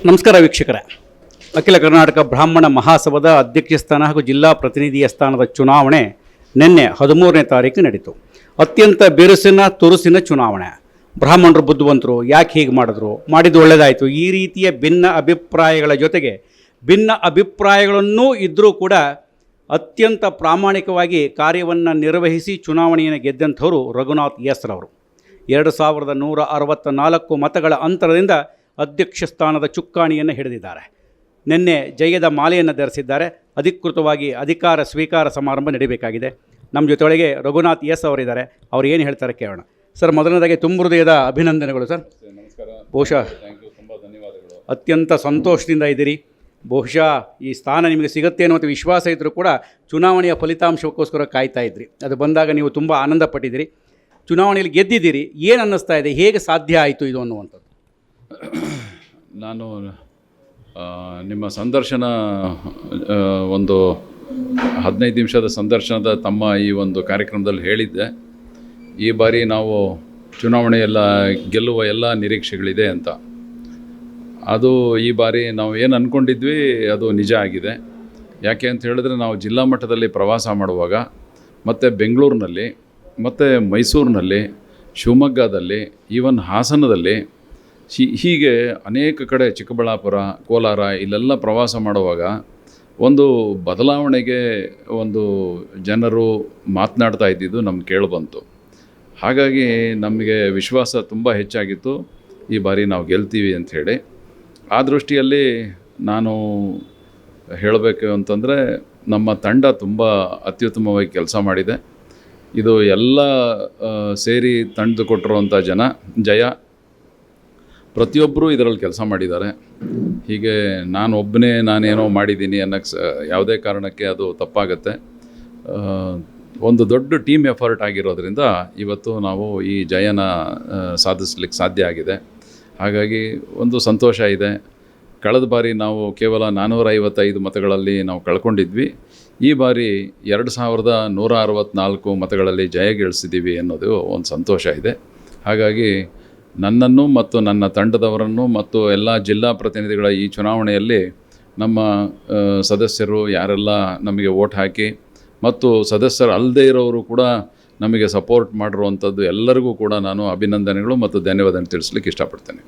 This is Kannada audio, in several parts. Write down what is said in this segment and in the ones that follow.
ನಮಸ್ಕಾರ ವೀಕ್ಷಕರೇ. ಅಖಿಲ ಕರ್ನಾಟಕ ಬ್ರಾಹ್ಮಣ ಮಹಾಸಭಾದ ಅಧ್ಯಕ್ಷ ಸ್ಥಾನ ಹಾಗೂ ಜಿಲ್ಲಾ ಪ್ರತಿನಿಧಿಯ ಸ್ಥಾನದ ಚುನಾವಣೆ ನಿನ್ನೆ 13ನೇ ತಾರೀಕು ನಡೀತು. ಅತ್ಯಂತ ಬಿರುಸಿನ ತುರುಸಿನ ಚುನಾವಣೆ. ಬ್ರಾಹ್ಮಣರು ಬುದ್ಧಿವಂತರು, ಯಾಕೆ ಹೀಗೆ ಮಾಡಿದ್ದು ಒಳ್ಳೆಯದಾಯಿತು, ಈ ರೀತಿಯ ಭಿನ್ನ ಅಭಿಪ್ರಾಯಗಳ ಜೊತೆಗೆ ಭಿನ್ನ ಅಭಿಪ್ರಾಯಗಳನ್ನೂ ಇದ್ದರೂ ಕೂಡ ಅತ್ಯಂತ ಪ್ರಾಮಾಣಿಕವಾಗಿ ಕಾರ್ಯವನ್ನು ನಿರ್ವಹಿಸಿ ಚುನಾವಣೆಯನ್ನು ಗೆದ್ದಂಥವರು ರಘುನಾಥ್ ಎಸ್ ರವರು. 2164 ಮತಗಳ ಅಂತರದಿಂದ ಅಧ್ಯಕ್ಷ ಸ್ಥಾನದ ಚುಕ್ಕಾಣಿಯನ್ನು ಹಿಡಿದಿದ್ದಾರೆ. ನಿನ್ನೆ ಜಯದ ಮಾಲೆಯನ್ನು ಧರಿಸಿದ್ದಾರೆ. ಅಧಿಕೃತವಾಗಿ ಅಧಿಕಾರ ಸ್ವೀಕಾರ ಸಮಾರಂಭ ನಡೀಬೇಕಾಗಿದೆ. ನಮ್ಮ ಜೊತೆಯೊಳಗೆ ರಘುನಾಥ್ ಎಸ್ ಅವರಿದ್ದಾರೆ. ಅವ್ರು ಏನು ಹೇಳ್ತಾರೆ ಕೇಳೋಣ. ಸರ್, ಮೊದಲನೇದಾಗಿ ತುಂಬ ಹೃದಯದ ಅಭಿನಂದನೆಗಳು ಸರ್. ನಮಸ್ಕಾರ. ಬಹುಶಃ ತುಂಬ ಧನ್ಯವಾದಗಳು. ಅತ್ಯಂತ ಸಂತೋಷದಿಂದ ಇದ್ದೀರಿ. ಬಹುಶಃ ಈ ಸ್ಥಾನ ನಿಮಗೆ ಸಿಗುತ್ತೆ ಅನ್ನುವಂಥ ವಿಶ್ವಾಸ ಇದ್ದರೂ ಕೂಡ ಚುನಾವಣೆಯ ಫಲಿತಾಂಶಕ್ಕೋಸ್ಕರ ಕಾಯ್ತಾ ಇದ್ರಿ. ಅದು ಬಂದಾಗ ನೀವು ತುಂಬ ಆನಂದ ಪಟ್ಟಿದ್ದೀರಿ. ಚುನಾವಣೆಯಲ್ಲಿ ಗೆದ್ದಿದ್ದೀರಿ. ಏನು ಅನ್ನಿಸ್ತಾ ಇದೆ, ಹೇಗೆ ಸಾಧ್ಯ ಆಯಿತು ಇದು ಅನ್ನುವಂಥದ್ದು? ನಾನು ನಿಮ್ಮ ಸಂದರ್ಶನ ಒಂದು 15 ನಿಮಿಷದ ಸಂದರ್ಶನದ ತಮ್ಮ ಈ ಒಂದು ಕಾರ್ಯಕ್ರಮದಲ್ಲಿ ಹೇಳಿದ್ದೆ, ಈ ಬಾರಿ ನಾವು ಚುನಾವಣೆಯೆಲ್ಲ ಗೆಲ್ಲುವ ಎಲ್ಲ ನಿರೀಕ್ಷೆಗಳಿದೆ ಅಂತ. ಅದು ಈ ಬಾರಿ ನಾವು ಏನು ಅಂದ್ಕೊಂಡಿದ್ವಿ ಅದು ನಿಜ ಆಗಿದೆ. ಯಾಕೆ ಅಂತ ಹೇಳಿದ್ರೆ, ನಾವು ಜಿಲ್ಲಾ ಮಟ್ಟದಲ್ಲಿ ಪ್ರವಾಸ ಮಾಡುವಾಗ ಮತ್ತು ಬೆಂಗಳೂರಿನಲ್ಲಿ ಮತ್ತು ಮೈಸೂರಿನಲ್ಲಿ, ಶಿವಮೊಗ್ಗದಲ್ಲಿ, ಈವನ್ ಹಾಸನದಲ್ಲಿ, ಹೀಗೆ ಅನೇಕ ಕಡೆ, ಚಿಕ್ಕಬಳ್ಳಾಪುರ, ಕೋಲಾರ, ಇಲ್ಲೆಲ್ಲ ಪ್ರವಾಸ ಮಾಡುವಾಗ ಒಂದು ಬದಲಾವಣೆಗೆ ಒಂದು ಜನರು ಮಾತನಾಡ್ತಾ ಇದ್ದಿದ್ದು ನಮ್ಗೆ ಕೇಳಿಬಂತು. ಹಾಗಾಗಿ ನಮಗೆ ವಿಶ್ವಾಸ ತುಂಬ ಹೆಚ್ಚಾಗಿತ್ತು, ಈ ಬಾರಿ ನಾವು ಗೆಲ್ತೀವಿ ಅಂಥೇಳಿ. ಆ ದೃಷ್ಟಿಯಲ್ಲಿ ನಾನು ಹೇಳಬೇಕು ಅಂತಂದರೆ, ನಮ್ಮ ತಂಡ ತುಂಬ ಅತ್ಯುತ್ತಮವಾಗಿ ಕೆಲಸ ಮಾಡಿದೆ. ಇದು ಎಲ್ಲ ಸೇರಿ ತಂಡ ಕೊಟ್ಟಿರುವಂಥ ಜಯ ಪ್ರತಿಯೊಬ್ಬರೂ ಇದರಲ್ಲಿ ಕೆಲಸ ಮಾಡಿದ್ದಾರೆ. ಹೀಗೆ ನಾನೇನೋ ಮಾಡಿದ್ದೀನಿ ಅನ್ನೋಕ್ಕೆ ಯಾವುದೇ ಕಾರಣಕ್ಕೆ ಅದು ತಪ್ಪಾಗುತ್ತೆ. ಒಂದು ದೊಡ್ಡ ಟೀಮ್ ಎಫರ್ಟ್ ಆಗಿರೋದ್ರಿಂದ ಇವತ್ತು ನಾವು ಈ ಜಯನ ಸಾಧಿಸ್ಲಿಕ್ಕೆ ಸಾಧ್ಯ ಆಗಿದೆ. ಹಾಗಾಗಿ ಒಂದು ಸಂತೋಷ ಇದೆ. ಕಳೆದ ಬಾರಿ ನಾವು ಕೇವಲ 455 ಮತಗಳಲ್ಲಿ ನಾವು ಕಳ್ಕೊಂಡಿದ್ವಿ. ಈ ಬಾರಿ 2164 ಮತಗಳಲ್ಲಿ ಜಯ ಗಳಿಸಿದ್ದೀವಿ ಅನ್ನೋದು ಒಂದು ಸಂತೋಷ ಇದೆ. ಹಾಗಾಗಿ ನನ್ನನ್ನು ಮತ್ತು ನನ್ನ ತಂಡದವರನ್ನು ಮತ್ತು ಎಲ್ಲ ಜಿಲ್ಲಾ ಪ್ರತಿನಿಧಿಗಳ ಈ ಚುನಾವಣೆಯಲ್ಲಿ ನಮ್ಮ ಸದಸ್ಯರು ಯಾರೆಲ್ಲ ನಮಗೆ ವೋಟ್ ಹಾಕಿ ಮತ್ತು ಸದಸ್ಯರು ಅಲ್ಲದೇ ಇರೋರು ಕೂಡ ನಮಗೆ ಸಪೋರ್ಟ್ ಮಾಡಿರುವಂಥದ್ದು ಎಲ್ಲರಿಗೂ ಕೂಡ ನಾನು ಅಭಿನಂದನೆಗಳು ಮತ್ತು ಧನ್ಯವಾದ ತಿಳಿಸ್ಲಿಕ್ಕೆ ಇಷ್ಟಪಡ್ತೇನೆ.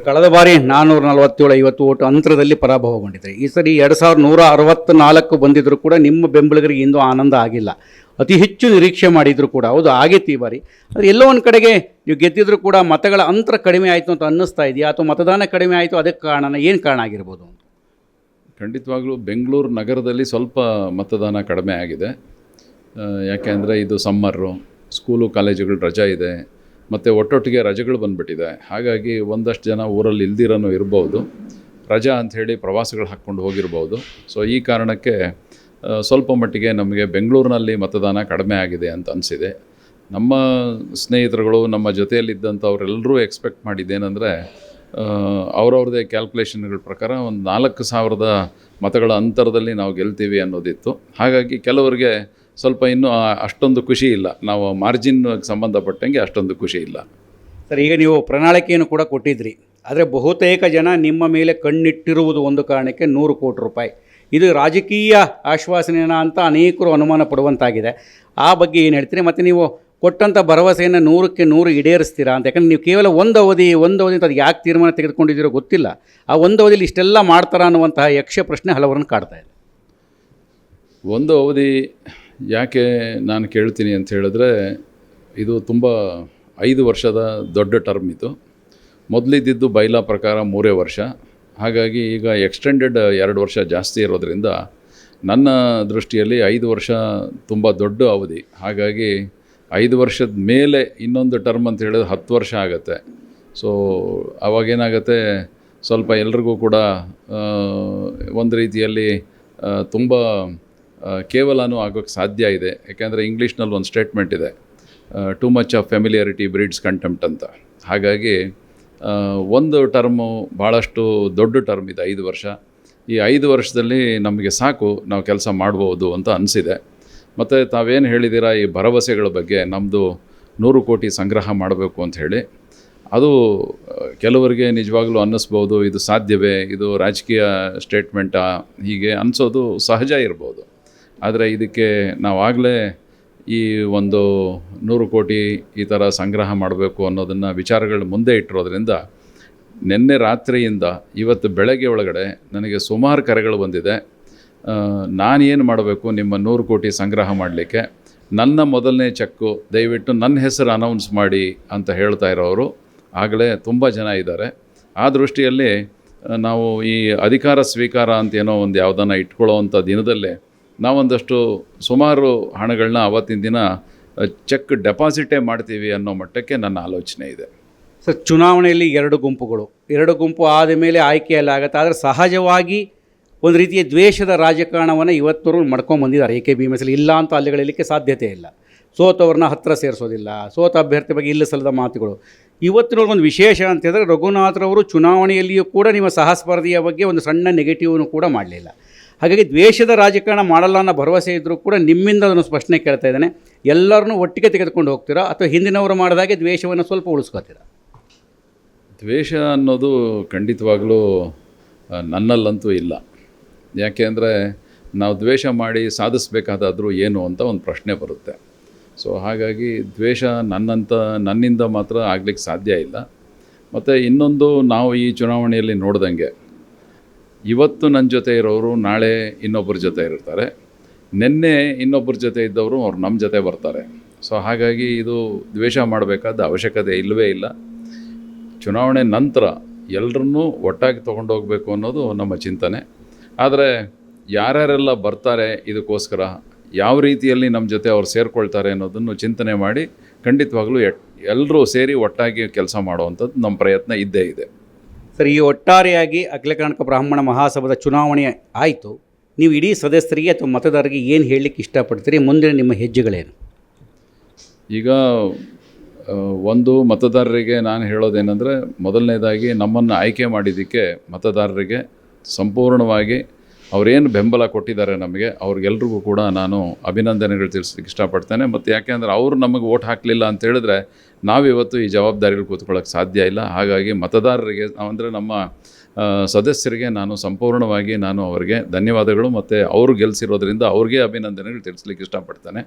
ಕಳೆದ ಬಾರಿ 447-50 ಓಟು ಅಂತರದಲ್ಲಿ ಪರಾಭವಗೊಂಡಿದೆ. ಈ ಸರಿ 2164 ಬಂದಿದ್ದರೂ ಕೂಡ ನಿಮ್ಮ ಬೆಂಬಲಿಗರಿಗೆ ಇಂದು ಆನಂದ ಆಗಿಲ್ಲ. ಅತಿ ಹೆಚ್ಚು ನಿರೀಕ್ಷೆ ಮಾಡಿದರೂ ಕೂಡ ಹೌದು ಆಗಿತ್ತು ಈ ಬಾರಿ. ಆದರೆ ಎಲ್ಲೋ ಒಂದು ಕಡೆಗೆ ನೀವು ಗೆದ್ದಿದ್ರೂ ಕೂಡ ಮತಗಳ ಅಂತರ ಕಡಿಮೆ ಆಯಿತು ಅಂತ ಅನ್ನಿಸ್ತಾ ಇದೆಯಾ, ಅಥವಾ ಮತದಾನ ಕಡಿಮೆ ಆಯಿತು, ಅದಕ್ಕೆ ಏನು ಕಾರಣ ಆಗಿರ್ಬೋದು? ಖಂಡಿತವಾಗ್ಲೂ ಬೆಂಗಳೂರು ನಗರದಲ್ಲಿ ಸ್ವಲ್ಪ ಮತದಾನ ಕಡಿಮೆ ಆಗಿದೆ. ಯಾಕೆಂದರೆ ಇದು ಸಮ್ಮರು, ಸ್ಕೂಲು ಕಾಲೇಜುಗಳು ರಜೆ ಇದೆ, ಮತ್ತು ಒಟ್ಟೊಟ್ಟಿಗೆ ರಜೆಗಳು ಬಂದುಬಿಟ್ಟಿದೆ. ಹಾಗಾಗಿ ಒಂದಷ್ಟು ಜನ ಊರಲ್ಲಿ ಇಲ್ದಿರೋನು ಇರ್ಬೋದು, ರಜಾ ಅಂಥೇಳಿ ಪ್ರವಾಸಗಳು ಹಾಕ್ಕೊಂಡು ಹೋಗಿರ್ಬೋದು. ಸೊ ಈ ಕಾರಣಕ್ಕೆ ಸ್ವಲ್ಪ ಮಟ್ಟಿಗೆ ನಮಗೆ ಬೆಂಗಳೂರಿನಲ್ಲಿ ಮತದಾನ ಕಡಿಮೆ ಆಗಿದೆ ಅಂತ ಅನಿಸಿದೆ. ನಮ್ಮ ಸ್ನೇಹಿತರುಗಳು, ನಮ್ಮ ಜೊತೆಯಲ್ಲಿದ್ದಂಥವ್ರೆಲ್ಲರೂ ಎಕ್ಸ್ಪೆಕ್ಟ್ ಮಾಡಿದ್ದೇನೆಂದರೆ, ಅವ್ರವ್ರದ್ದೇ ಕ್ಯಾಲ್ಕುಲೇಷನ್ಗಳ ಪ್ರಕಾರ ಒಂದು 4000 ಮತಗಳ ಅಂತರದಲ್ಲಿ ನಾವು ಗೆಲ್ತೀವಿ ಅನ್ನೋದಿತ್ತು. ಹಾಗಾಗಿ ಕೆಲವರಿಗೆ ಸ್ವಲ್ಪ ಇನ್ನೂ ಅಷ್ಟೊಂದು ಖುಷಿ ಇಲ್ಲ. ನಾವು ಮಾರ್ಜಿನ್ಗೆ ಸಂಬಂಧಪಟ್ಟಂಗೆ ಅಷ್ಟೊಂದು ಖುಷಿ ಇಲ್ಲ. ಸರ್, ಈಗ ನೀವು ಪ್ರಣಾಳಿಕೆಯನ್ನು ಕೂಡ ಕೊಟ್ಟಿದ್ರಿ. ಆದರೆ ಬಹುತೇಕ ಜನ ನಿಮ್ಮ ಮೇಲೆ ಕಣ್ಣಿಟ್ಟಿರುವುದು ಒಂದು ಕಾರಣಕ್ಕೆ 100 ಕೋಟಿ ರೂಪಾಯಿ. ಇದು ರಾಜಕೀಯ ಆಶ್ವಾಸನೆನ ಅಂತ ಅನೇಕರು ಅನುಮಾನ ಪಡುವಂತಾಗಿದೆ. ಆ ಬಗ್ಗೆ ಏನು ಹೇಳ್ತೀರಿ? ಮತ್ತು ನೀವು ಕೊಟ್ಟಂಥ ಭರವಸೆಯನ್ನು 100ಕ್ಕೆ 100 ಈಡೇರಿಸ್ತೀರಾ ಅಂತ? ಯಾಕಂದರೆ ನೀವು ಕೇವಲ ಒಂದು ಅವಧಿ ಅಂತ ಅದು ಯಾಕೆ ತೀರ್ಮಾನ ತೆಗೆದುಕೊಂಡಿದ್ದೀರೋ ಗೊತ್ತಿಲ್ಲ. ಆ ಒಂದು ಅವಧಿಯಲ್ಲಿ ಇಷ್ಟೆಲ್ಲ ಮಾಡ್ತಾರಾ ಅನ್ನುವಂತಹ ಯಕ್ಷ ಪ್ರಶ್ನೆ ಹಲವರನ್ನು ಕಾಡ್ತಾ ಇದೆ. ಒಂದು ಅವಧಿ ಯಾಕೆ ನಾನು ಕೇಳ್ತೀನಿ ಅಂತ ಹೇಳಿದ್ರೆ, ಇದು ತುಂಬ 5 ವರ್ಷದ ದೊಡ್ಡ ಟರ್ಮ್ ಇದು. ಮೊದಲಿದ್ದಿದ್ದು ಬೈಲಾ ಪ್ರಕಾರ 3 ವರ್ಷ. ಹಾಗಾಗಿ ಈಗ ಎಕ್ಸ್ಟೆಂಡೆಡ್ 2 ವರ್ಷ ಜಾಸ್ತಿ ಇರೋದ್ರಿಂದ ನನ್ನ ದೃಷ್ಟಿಯಲ್ಲಿ 5 ವರ್ಷ ತುಂಬ ದೊಡ್ಡ ಅವಧಿ. ಹಾಗಾಗಿ 5 ವರ್ಷದ ಮೇಲೆ ಇನ್ನೊಂದು ಟರ್ಮ್ ಅಂತ ಹೇಳಿದ್ರೆ 10 ವರ್ಷ ಆಗುತ್ತೆ. ಸೊ ಅವಾಗೇನಾಗುತ್ತೆ, ಸ್ವಲ್ಪ ಎಲ್ರಿಗೂ ಕೂಡ ಒಂದು ರೀತಿಯಲ್ಲಿ ತುಂಬ ಕೇವಲನೂ ಆಗೋಕ್ಕೆ ಸಾಧ್ಯ ಇದೆ. ಯಾಕೆಂದರೆ ಇಂಗ್ಲೀಷ್ನಲ್ಲಿ ಒಂದು ಸ್ಟೇಟ್ಮೆಂಟ್ ಇದೆ, too much of familiarity breeds contempt ಅಂತ. ಹಾಗಾಗಿ ಒಂದು ಟರ್ಮು ಭಾಳಷ್ಟು ದೊಡ್ಡ ಟರ್ಮ್ ಇದೆ 5 ವರ್ಷ. ಈ 5 ವರ್ಷದಲ್ಲಿ ನಮಗೆ ಸಾಕು, ನಾವು ಕೆಲಸ ಮಾಡ್ಬೋದು ಅಂತ ಅನಿಸಿದೆ. ಮತ್ತು ತಾವೇನು ಹೇಳಿದ್ದೀರಾ ಈ ಭರವಸೆಗಳ ಬಗ್ಗೆ, ನಮ್ಮದು 100 ಕೋಟಿ ಸಂಗ್ರಹ ಮಾಡಬೇಕು ಅಂತ ಹೇಳಿ, ಅದು ಕೆಲವರಿಗೆ ನಿಜವಾಗ್ಲೂ ಅನ್ನಿಸ್ಬೋದು, ಇದು ಸಾಧ್ಯವೇ, ಇದು ರಾಜಕೀಯ ಸ್ಟೇಟ್ಮೆಂಟಾ, ಹೀಗೆ ಅನಿಸೋದು ಸಹಜ ಇರ್ಬೋದು. ಆದರೆ ಇದಕ್ಕೆ ನಾವಾಗಲೇ ಈ ಒಂದು 100 ಕೋಟಿ ಈ ಥರ ಸಂಗ್ರಹ ಮಾಡಬೇಕು ಅನ್ನೋದನ್ನು ವಿಚಾರಗಳು ಮುಂದೆ ಇಟ್ಟಿರೋದ್ರಿಂದ ನಿನ್ನೆ ರಾತ್ರಿಯಿಂದ ಇವತ್ತು ಬೆಳಗ್ಗೆ ಒಳಗಡೆ ನನಗೆ ಸುಮಾರು ಕರೆಗಳು ಬಂದಿದೆ. ನಾನೇನು ಮಾಡಬೇಕು ನಿಮ್ಮ 100 ಕೋಟಿ ಸಂಗ್ರಹ ಮಾಡಲಿಕ್ಕೆ, ನನ್ನ ಮೊದಲನೇ ಚೆಕ್ಕು ದಯವಿಟ್ಟು ನನ್ನ ಹೆಸರು ಅನೌನ್ಸ್ ಮಾಡಿ ಅಂತ ಹೇಳ್ತಾ ಇರೋರು ಆಗಲೇ ತುಂಬ ಜನ ಇದ್ದಾರೆ. ಆ ದೃಷ್ಟಿಯಲ್ಲಿ ನಾವು ಈ ಅಧಿಕಾರ ಸ್ವೀಕಾರ ಅಂತೇನೋ ಒಂದು ಯಾವುದನ್ನು ಇಟ್ಕೊಳ್ಳೋವಂಥ ದಿನದಲ್ಲೇ ನಾವೊಂದಷ್ಟು ಸುಮಾರು ಹಣಗಳನ್ನ ಆವತ್ತಿನ ದಿನ ಚೆಕ್ ಡೆಪಾಸಿಟೇ ಮಾಡ್ತೀವಿ ಅನ್ನೋ ಮಟ್ಟಕ್ಕೆ ನನ್ನ ಆಲೋಚನೆ ಇದೆ. ಸರ್, ಚುನಾವಣೆಯಲ್ಲಿ 2 ಗುಂಪುಗಳು, 2 ಗುಂಪು ಆದ ಮೇಲೆ ಆಯ್ಕೆಯಲ್ಲಿ ಆಗುತ್ತೆ. ಆದರೆ ಸಹಜವಾಗಿ ಒಂದು ರೀತಿಯ ದ್ವೇಷದ ರಾಜಕಾರಣವನ್ನು ಇವತ್ತವರು ಮಾಡ್ಕೊಂಬಂದಿದ್ದಾರೆ. ಎ ಕೆ ಭೀಮೇಸಲ್ಲಿ ಇಲ್ಲ ಅಂತ ಅಲ್ಲಿಗಳಲಿಕ್ಕೆ ಸಾಧ್ಯತೆ ಇಲ್ಲ. ಸೋತವ್ರನ್ನ ಹತ್ತಿರ ಸೇರಿಸೋದಿಲ್ಲ, ಸೋತ ಅಭ್ಯರ್ಥಿ ಬಗ್ಗೆ ಇಲ್ಲ ಸಲ್ಲದ ಮಾತುಗಳು. ಇವತ್ತಿನ ಒಂದು ವಿಶೇಷ ಅಂತ ಹೇಳಿದ್ರೆ ರಘುನಾಥ್ರವರು ಚುನಾವಣೆಯಲ್ಲಿಯೂ ಕೂಡ ನಿಮ್ಮ ಸಹಸ್ಪರ್ಧಿಯ ಬಗ್ಗೆ ಒಂದು ಸಣ್ಣ ನೆಗೆಟಿವ್ನು ಕೂಡ ಮಾಡಲಿಲ್ಲ. ಹಾಗಾಗಿ ದ್ವೇಷದ ರಾಜಕಾರಣ ಮಾಡಲ್ಲ ಅನ್ನೋ ಭರವಸೆ ಇದ್ದರೂ ಕೂಡ ನಿಮ್ಮಿಂದ ಅದನ್ನು ಸ್ಪಷ್ಟನೆ ಕೇಳ್ತಾ ಇದ್ದಾನೆ. ಎಲ್ಲರನ್ನೂ ಒಟ್ಟಿಗೆ ತೆಗೆದುಕೊಂಡು ಹೋಗ್ತೀರಾ ಅಥವಾ ಹಿಂದಿನವರು ಮಾಡಿದಾಗೆ ದ್ವೇಷವನ್ನು ಸ್ವಲ್ಪ ಉಳಿಸ್ಕೋತೀರಾ? ದ್ವೇಷ ಅನ್ನೋದು ಖಂಡಿತವಾಗಲೂ ನನ್ನಲ್ಲಂತೂ ಇಲ್ಲ. ಯಾಕೆ ಅಂದರೆ ನಾವು ದ್ವೇಷ ಮಾಡಿ ಸಾಧಿಸಬೇಕಾದಾದರೂ ಏನು ಅಂತ ಒಂದು ಪ್ರಶ್ನೆ ಬರುತ್ತೆ. ಸೊ ಹಾಗಾಗಿ ದ್ವೇಷ ನನ್ನಿಂದ ಮಾತ್ರ ಆಗಲಿಕ್ಕೆ ಸಾಧ್ಯ ಇಲ್ಲ. ಮತ್ತು ಇನ್ನೊಂದು, ನಾವು ಈ ಚುನಾವಣೆಯಲ್ಲಿ ನೋಡ್ದಂಗೆ ಇವತ್ತು ನನ್ನ ಜೊತೆ ಇರೋರು ನಾಳೆ ಇನ್ನೊಬ್ಬರ ಜೊತೆ ಇರ್ತಾರೆ, ನಿನ್ನೆ ಇನ್ನೊಬ್ಬರ ಜೊತೆ ಇದ್ದವರು ಅವ್ರು ನಮ್ಮ ಜೊತೆ ಬರ್ತಾರೆ. ಸೊ ಹಾಗಾಗಿ ಇದು ದ್ವೇಷ ಮಾಡಬೇಕಾದ ಅವಶ್ಯಕತೆ ಇಲ್ಲವೇ ಇಲ್ಲ. ಚುನಾವಣೆ ನಂತರ ಎಲ್ಲರನ್ನೂ ಒಟ್ಟಾಗಿ ತೊಗೊಂಡೋಗಬೇಕು ಅನ್ನೋದು ನಮ್ಮ ಚಿಂತನೆ. ಆದರೆ ಯಾರ್ಯಾರೆಲ್ಲ ಬರ್ತಾರೆ ಇದಕ್ಕೋಸ್ಕರ, ಯಾವ ರೀತಿಯಲ್ಲಿ ನಮ್ಮ ಜೊತೆ ಅವ್ರು ಸೇರಿಕೊಳ್ತಾರೆ ಅನ್ನೋದನ್ನು ಚಿಂತನೆ ಮಾಡಿ ಖಂಡಿತವಾಗ್ಲೂ ಎಲ್ಲರೂ ಸೇರಿ ಒಟ್ಟಾಗಿ ಕೆಲಸ ಮಾಡುವಂಥದ್ದು ನಮ್ಮ ಪ್ರಯತ್ನ ಇದ್ದೇ ಇದೆ. ಸರ್, ಈ ಒಟ್ಟಾರೆಯಾಗಿ ಅಖಿಲ ಕರ್ನಾಟಕ ಬ್ರಾಹ್ಮಣ ಮಹಾಸಭಾದ ಚುನಾವಣೆ ಆಯಿತು. ನೀವು ಇಡೀ ಸದಸ್ಯರಿಗೆ ಅಥವಾ ಮತದಾರರಿಗೆ ಏನು ಹೇಳಲಿಕ್ಕೆ ಇಷ್ಟಪಡ್ತೀರಿ? ಮುಂದಿನ ನಿಮ್ಮ ಹೆಜ್ಜೆಗಳೇನು? ಈಗ ಒಂದು ಮತದಾರರಿಗೆ ನಾನು ಹೇಳೋದೇನೆಂದರೆ, ಮೊದಲನೇದಾಗಿ ನಮ್ಮನ್ನು ಆಯ್ಕೆ ಮಾಡಿದ್ದಕ್ಕೆ ಮತದಾರರಿಗೆ ಸಂಪೂರ್ಣವಾಗಿ ಅವರೇನು ಬೆಂಬಲ ಕೊಟ್ಟಿದ್ದಾರೆ ನಮಗೆ, ಅವ್ರಿಗೆಲ್ರಿಗೂ ಕೂಡ ನಾನು ಅಭಿನಂದನೆಗಳು ತಿಳಿಸೋದಕ್ಕೆ ಇಷ್ಟಪಡ್ತೇನೆ. ಮತ್ತು ಯಾಕೆಂದರೆ ಅವರು ನಮಗೆ ವೋಟ್ ಹಾಕಲಿಲ್ಲ ಅಂತ ಹೇಳಿದ್ರೆ ನಾವಿವತ್ತು ಈ ಜವಾಬ್ದಾರಿಗಳು ಕೂತ್ಕೊಳ್ಳೋಕ್ಕೆ ಸಾಧ್ಯ ಇಲ್ಲ. ಹಾಗಾಗಿ ಮತದಾರರಿಗೆ ಅಂದರೆ ನಮ್ಮ ಸದಸ್ಯರಿಗೆ ನಾನು ಸಂಪೂರ್ಣವಾಗಿ ಅವರಿಗೆ ಧನ್ಯವಾದಗಳು ಮತ್ತು ಅವರು ಗೆಲ್ಲಿಸಿರೋದ್ರಿಂದ ಅವ್ರಿಗೆ ಅಭಿನಂದನೆಗಳು ತಿಳಿಸ್ಲಿಕ್ಕೆ ಇಷ್ಟಪಡ್ತೇನೆ.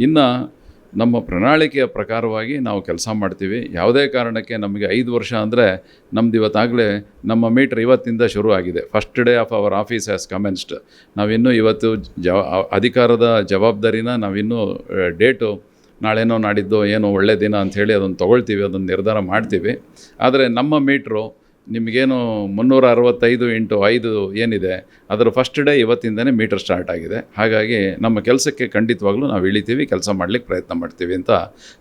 ಇನ್ನು ನಮ್ಮ ಪ್ರಣಾಳಿಕೆಯ ಪ್ರಕಾರವಾಗಿ ನಾವು ಕೆಲಸ ಮಾಡ್ತೀವಿ. ಯಾವುದೇ ಕಾರಣಕ್ಕೆ ನಮಗೆ 5 ವರ್ಷ ಅಂದರೆ ನಮ್ದು ಇವತ್ತಾಗಲೇ ನಮ್ಮ ಮೀಟ್ರ್ ಇವತ್ತಿಂದ ಶುರು ಆಗಿದೆ. First day of our office has commenced. ನಾವಿನ್ನೂ ಇವತ್ತು ಅಧಿಕಾರದ ಜವಾಬ್ದಾರಿನ ನಾವಿನ್ನೂ ಡೇಟು ನಾಳೆನೋ ನಾಡಿದ್ದೋ ಏನೋ ಒಳ್ಳೆ ದಿನ ಅಂಥೇಳಿ ಅದನ್ನು ತೊಗೊಳ್ತೀವಿ, ಅದನ್ನು ನಿರ್ಧಾರ ಮಾಡ್ತೀವಿ. ಆದರೆ ನಮ್ಮ ಮೀಟ್ರು ನಿಮಗೇನು 365x5 ಏನಿದೆ ಅದರ ಫಸ್ಟ್ ಡೇ ಇವತ್ತಿಂದನೇ ಮೀಟರ್ ಸ್ಟಾರ್ಟ್ ಆಗಿದೆ. ಹಾಗಾಗಿ ನಮ್ಮ ಕೆಲಸಕ್ಕೆ ಖಂಡಿತವಾಗ್ಲೂ ನಾವು ಇಳಿತೀವಿ, ಕೆಲಸ ಮಾಡಲಿಕ್ಕೆ ಪ್ರಯತ್ನ ಮಾಡ್ತೀವಿ ಅಂತ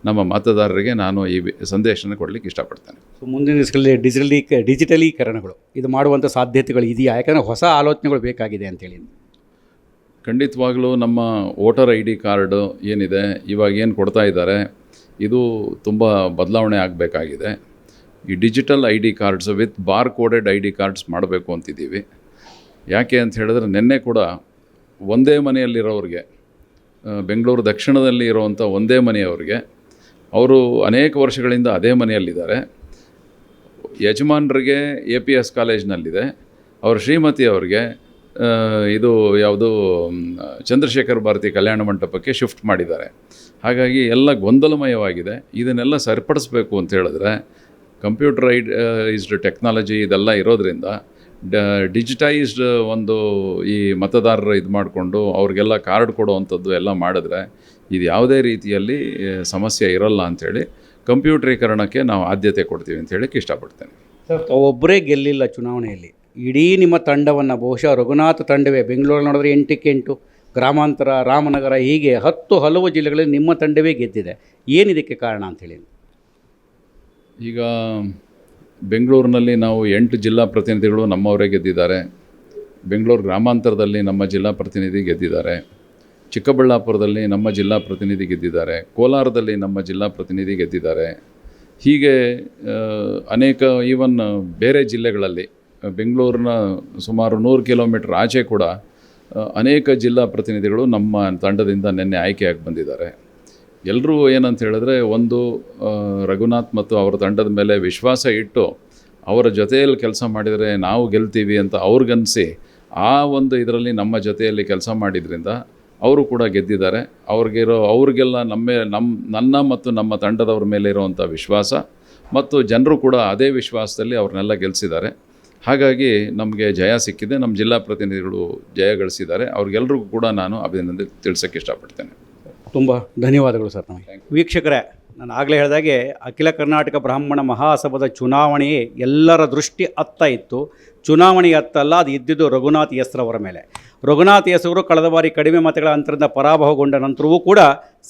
ನಮ್ಮ ಮತದಾರರಿಗೆ ನಾನು ಈ ಸಂದೇಶನ ಕೊಡಲಿಕ್ಕೆ ಇಷ್ಟಪಡ್ತೇನೆ. ಸೊ ಮುಂದಿನ ದಿವಸಗಳಲ್ಲಿ ಡಿಜಿಟಲೀಕರಣಗಳು ಇದು ಮಾಡುವಂಥ ಸಾಧ್ಯತೆಗಳು ಇದೆಯಾ? ಯಾಕಂದರೆ ಹೊಸ ಆಲೋಚನೆಗಳು ಬೇಕಾಗಿದೆ ಅಂತೇಳಿ. ಖಂಡಿತವಾಗ್ಲೂ ನಮ್ಮ ವೋಟರ್ ID ಕಾರ್ಡು ಏನಿದೆ ಇವಾಗ ಏನು ಕೊಡ್ತಾ ಇದ್ದಾರೆ, ಇದು ತುಂಬ ಬದಲಾವಣೆ ಆಗಬೇಕಾಗಿದೆ. ಈ digital ID cards with bar coded ID cards ಮಾಡಬೇಕು ಅಂತಿದ್ದೀವಿ. ಯಾಕೆ ಅಂತ ಹೇಳಿದ್ರೆ ನಿನ್ನೆ ಕೂಡ ಒಂದೇ ಮನೆಯಲ್ಲಿರೋರಿಗೆ, ಬೆಂಗಳೂರು ದಕ್ಷಿಣದಲ್ಲಿ ಇರುವಂಥ ಒಂದೇ ಮನೆಯವರಿಗೆ, ಅವರು ಅನೇಕ ವರ್ಷಗಳಿಂದ ಅದೇ ಮನೆಯಲ್ಲಿದ್ದಾರೆ. ಯಜಮಾನರಿಗೆ APS ಕಾಲೇಜ್ನಲ್ಲಿದೆ, ಅವ್ರ ಶ್ರೀಮತಿಯವ್ರಿಗೆ ಇದು ಯಾವುದು ಚಂದ್ರಶೇಖರ್ ಭಾರತಿ ಕಲ್ಯಾಣ ಮಂಟಪಕ್ಕೆ ಶಿಫ್ಟ್ ಮಾಡಿದ್ದಾರೆ. ಹಾಗಾಗಿ ಎಲ್ಲ ಗೊಂದಲಮಯವಾಗಿದೆ. ಇದನ್ನೆಲ್ಲ ಸರಿಪಡಿಸ್ಬೇಕು ಅಂತ ಹೇಳಿದ್ರೆ ಕಂಪ್ಯೂಟರೈಸ್ಡ್ ಟೆಕ್ನಾಲಜಿ ಇದೆಲ್ಲ ಇರೋದ್ರಿಂದ ಡಿಜಿಟೈಸ್ಡ್ ಒಂದು ಈ ಮತದಾರರು ಇದು ಮಾಡಿಕೊಂಡು ಅವ್ರಿಗೆಲ್ಲ ಕಾರ್ಡ್ ಕೊಡುವಂಥದ್ದು ಎಲ್ಲ ಮಾಡಿದ್ರೆ ಇದು ಯಾವುದೇ ರೀತಿಯಲ್ಲಿ ಸಮಸ್ಯೆ ಇರಲ್ಲ ಅಂಥೇಳಿ ಕಂಪ್ಯೂಟ್ರೀಕರಣಕ್ಕೆ ನಾವು ಆದ್ಯತೆ ಕೊಡ್ತೀವಿ ಅಂತ ಹೇಳಕ್ಕೆ ಇಷ್ಟಪಡ್ತೇನೆ. ಒಬ್ಬರೇ ಗೆಲ್ಲಿಲ್ಲ ಚುನಾವಣೆಯಲ್ಲಿ, ಇಡೀ ನಿಮ್ಮ ತಂಡವನ್ನು, ಬಹುಶಃ ರಘುನಾಥ್ ತಂಡವೇ ಬೆಂಗಳೂರಲ್ಲಿ ನೋಡಿದ್ರೆ 8ಕ್ಕೆ 8, ಗ್ರಾಮಾಂತರ, ರಾಮನಗರ, ಹೀಗೆ ಹಲವು ಜಿಲ್ಲೆಗಳಲ್ಲಿ ನಿಮ್ಮ ತಂಡವೇ ಗೆದ್ದಿದೆ. ಏನಿದಕ್ಕೆ ಕಾರಣ ಅಂಥೇಳಿ? ಈಗ ಬೆಂಗಳೂರಿನಲ್ಲಿ ನಾವು 8 ಜಿಲ್ಲಾ ಪ್ರತಿನಿಧಿಗಳು ನಮ್ಮವರೇ ಗೆದ್ದಿದ್ದಾರೆ. ಬೆಂಗಳೂರು ಗ್ರಾಮಾಂತರದಲ್ಲಿ ನಮ್ಮ ಜಿಲ್ಲಾ ಪ್ರತಿನಿಧಿ ಗೆದ್ದಿದ್ದಾರೆ. ಚಿಕ್ಕಬಳ್ಳಾಪುರದಲ್ಲಿ ನಮ್ಮ ಜಿಲ್ಲಾ ಪ್ರತಿನಿಧಿ ಗೆದ್ದಿದ್ದಾರೆ. ಕೋಲಾರದಲ್ಲಿ ನಮ್ಮ ಜಿಲ್ಲಾ ಪ್ರತಿನಿಧಿ ಗೆದ್ದಿದ್ದಾರೆ. ಹೀಗೆ ಅನೇಕ ಈವನ್ ಬೇರೆ ಜಿಲ್ಲೆಗಳಲ್ಲಿ ಬೆಂಗಳೂರಿನ ಸುಮಾರು 100 ಕಿಲೋಮೀಟರ್ ಆಚೆ ಕೂಡ ಅನೇಕ ಜಿಲ್ಲಾ ಪ್ರತಿನಿಧಿಗಳು ನಮ್ಮ ತಂಡದಿಂದ ನಿನ್ನೆ ಆಯ್ಕೆಯಾಗಿ ಬಂದಿದ್ದಾರೆ. ಎಲ್ಲರೂ ಏನಂತ ಹೇಳಿದ್ರೆ ಒಂದು ರಘುನಾಥ್ ಮತ್ತು ಅವರ ತಂಡದ ಮೇಲೆ ವಿಶ್ವಾಸ ಇಟ್ಟು ಅವರ ಜೊತೆಯಲ್ಲಿ ಕೆಲಸ ಮಾಡಿದರೆ ನಾವು ಗೆಲ್ತೀವಿ ಅಂತ ಅವ್ರಿಗನ್ನಿಸಿ ಆ ಒಂದು ಇದರಲ್ಲಿ ನಮ್ಮ ಜೊತೆಯಲ್ಲಿ ಕೆಲಸ ಮಾಡಿದ್ರಿಂದ ಅವರು ಕೂಡ ಗೆದ್ದಿದ್ದಾರೆ. ಅವ್ರಿಗೆಲ್ಲ ನನ್ನ ಮತ್ತು ನಮ್ಮ ತಂಡದವ್ರ ಮೇಲೆ ಇರುವಂಥ ವಿಶ್ವಾಸ ಮತ್ತು ಜನರು ಕೂಡ ಅದೇ ವಿಶ್ವಾಸದಲ್ಲಿ ಅವ್ರನ್ನೆಲ್ಲ ಗೆಲ್ಲಿಸಿದ್ದಾರೆ. ಹಾಗಾಗಿ ನಮಗೆ ಜಯ ಸಿಕ್ಕಿದೆ. ನಮ್ಮ ಜಿಲ್ಲಾ ಪ್ರತಿನಿಧಿಗಳು ಜಯ ಗಳಿಸಿದ್ದಾರೆ. ಅವ್ರಿಗೆಲ್ರಿಗೂ ಕೂಡ ನಾನು ಅಭಿನಂದನೆ ತಿಳಿಸೋಕ್ಕೆ ಇಷ್ಟಪಡ್ತೇನೆ. ತುಂಬ ಧನ್ಯವಾದಗಳು ಸರ್. ನಮಗೆ ವೀಕ್ಷಕರೇ, ನಾನು ಆಗಲೇ ಹೇಳಿದಾಗೆ ಅಖಿಲ ಕರ್ನಾಟಕ ಬ್ರಾಹ್ಮಣ ಮಹಾಸಭಾದ ಚುನಾವಣೆಯೇ ಎಲ್ಲರ ದೃಷ್ಟಿ ಅತ್ತ ಇತ್ತು. ಚುನಾವಣೆ ಅತ್ತಲ್ಲ, ಅದು ಇದ್ದಿದ್ದು ರಘುನಾಥ್ ಎಸ್ ರವರ ಮೇಲೆ. ರಘುನಾಥ್ ಎಸ್ ಅವರು ಕಳೆದ ಬಾರಿ ಕಡಿಮೆ ಮತಗಳ ಅಂತರದಿಂದ ಪರಾಭವಗೊಂಡ ನಂತರವೂ ಕೂಡ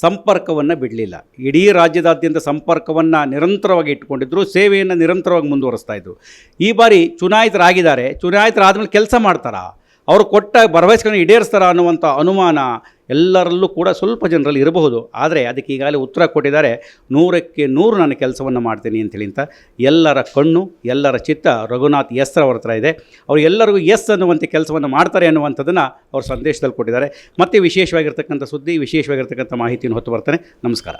ಸಂಪರ್ಕವನ್ನು ಬಿಡಲಿಲ್ಲ. ಇಡೀ ರಾಜ್ಯದಾದ್ಯಂತ ಸಂಪರ್ಕವನ್ನು ನಿರಂತರವಾಗಿ ಇಟ್ಟುಕೊಂಡಿದ್ದರು, ಸೇವೆಯನ್ನು ನಿರಂತರವಾಗಿ ಮುಂದುವರಿಸ್ತಾ ಇದ್ದರು. ಈ ಬಾರಿ ಚುನಾಯಿತರಾಗಿದ್ದಾರೆ. ಚುನಾಯಿತರಾದ್ಮೇಲೆ ಕೆಲಸ ಮಾಡ್ತಾರಾ, ಅವರು ಕೊಟ್ಟ ಭರವಸೆಗಳನ್ನು ಈಡೇರಿಸ್ತಾರ ಅನ್ನುವಂಥ ಅನುಮಾನ ಎಲ್ಲರಲ್ಲೂ ಕೂಡ ಸ್ವಲ್ಪ ಜನರಲ್ಲಿ ಇರಬಹುದು. ಆದರೆ ಅದಕ್ಕೆ ಈಗಾಗಲೇ ಉತ್ತರ ಕೊಟ್ಟಿದ್ದಾರೆ. 100ಕ್ಕೆ 100 ನಾನು ಕೆಲಸವನ್ನು ಮಾಡ್ತೀನಿ ಅಂತೇಳಿ ಅಂತ. ಎಲ್ಲರ ಕಣ್ಣು, ಎಲ್ಲರ ಚಿತ್ತ ರಘುನಾಥ್ ಎಸ್ ರವರ ಹತ್ರ ಇದೆ. ಅವರು ಎಲ್ಲರಿಗೂ ಎಸ್ ಅನ್ನುವಂಥ ಕೆಲಸವನ್ನು ಮಾಡ್ತಾರೆ ಅನ್ನುವಂಥದ್ದನ್ನು ಅವ್ರ ಸಂದೇಶದಲ್ಲಿ ಕೊಟ್ಟಿದ್ದಾರೆ. ಮತ್ತು ವಿಶೇಷವಾಗಿರ್ತಕ್ಕಂಥ ಸುದ್ದಿ, ವಿಶೇಷವಾಗಿರ್ತಕ್ಕಂಥ ಮಾಹಿತಿಯನ್ನು ಹೊತ್ತು ಬರ್ತಾನೆ. ನಮಸ್ಕಾರ.